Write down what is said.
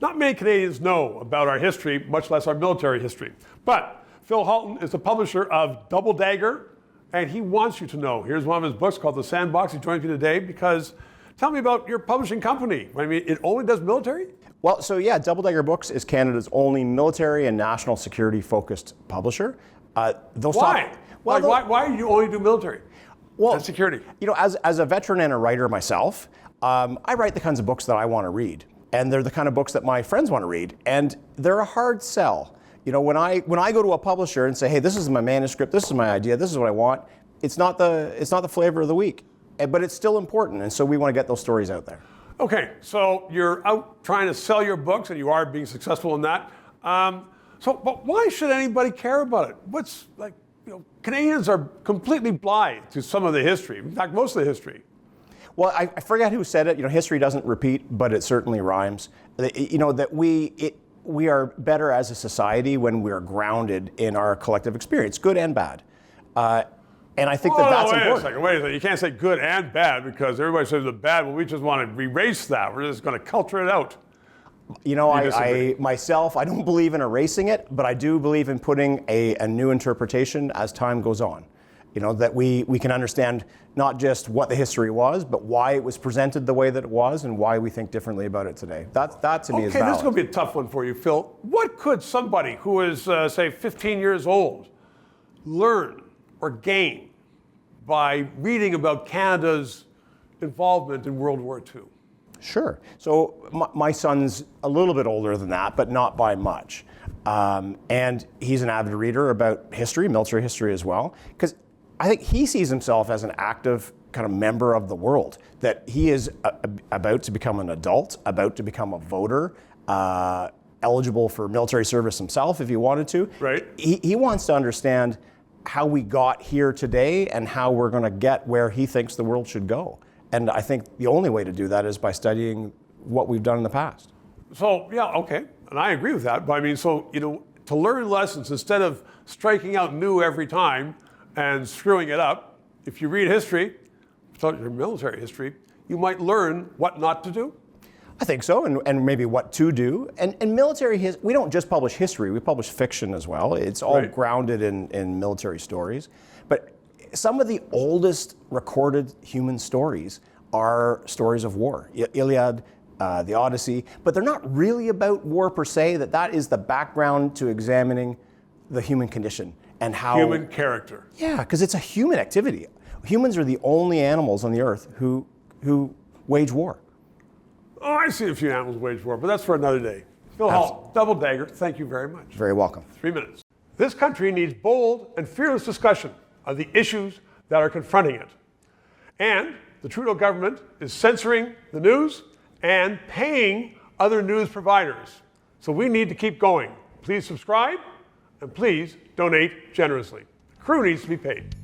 Not many Canadians know about our history, much less our military history. But Phil Halton is the publisher of Double Dagger, and he wants you to know. Here's one of his books called The Sandbox. He joins me today because, tell me about your publishing company. I mean, it only does military? Well, so yeah, Double Dagger Books is Canada's only military and national security focused publisher. Why? Why do you only do military? Well, and security. You know, as a veteran and a writer myself, I write the kinds of books that I want to read. And they're the kind of books that my friends want to read. And they're a hard sell. You know, when I go to a publisher and say, hey, this is my manuscript, this is my idea, this is what I want, it's not the flavor of the week. But it's still important. And so we want to get those stories out there. Okay, so you're out trying to sell your books, and you are being successful in that. But why should anybody care about it? Canadians are completely blind to some of the history. In fact, most of the history. Well, I forget who said it. You know, history doesn't repeat, but it certainly rhymes. You know, that we are better as a society when we're grounded in our collective experience, good and bad. And I think that's important. Wait a second. You can't say good and bad because everybody says the bad. Well, we just want to erase that. We're just going to culture it out. You know, I myself, I don't believe in erasing it, but I do believe in putting a new interpretation as time goes on. You know, that we can understand not just what the history was, but why it was presented the way that it was and why we think differently about it today. That to me is valid. Okay, this is going to be a tough one for you, Phil. What could somebody who is, say, 15 years old learn or gain by reading about Canada's involvement in World War II? Sure. So my son's a little bit older than that, but not by much. And he's an avid reader about history, military history as well, because I think he sees himself as an active kind of member of the world, that he is about to become an adult, about to become a voter, eligible for military service himself if he wanted to. Right. He wants to understand how we got here today and how we're going to get where he thinks the world should go. And I think the only way to do that is by studying what we've done in the past. So, yeah, okay. And I agree with that. But I mean, so, you know, to learn lessons instead of striking out new every time and screwing it up, if you read history, your military history, you might learn what not to do. I think so, and maybe what to do. And military history, we don't just publish history, we publish fiction as well. It's all grounded in military stories. But some of the oldest recorded human stories are stories of war. Iliad, the Odyssey, but they're not really about war per se, that is the background to examining the human condition and how... Human character. Yeah, because it's a human activity. Humans are the only animals on the earth who wage war. Oh, I've seen a few animals wage war, but that's for another day. Phil Hall, Double Dagger, thank you very much. Very welcome. 3 minutes. This country needs bold and fearless discussion of the issues that are confronting it. And the Trudeau government is censoring the news and paying other news providers. So we need to keep going. Please subscribe and please donate generously. The crew needs to be paid.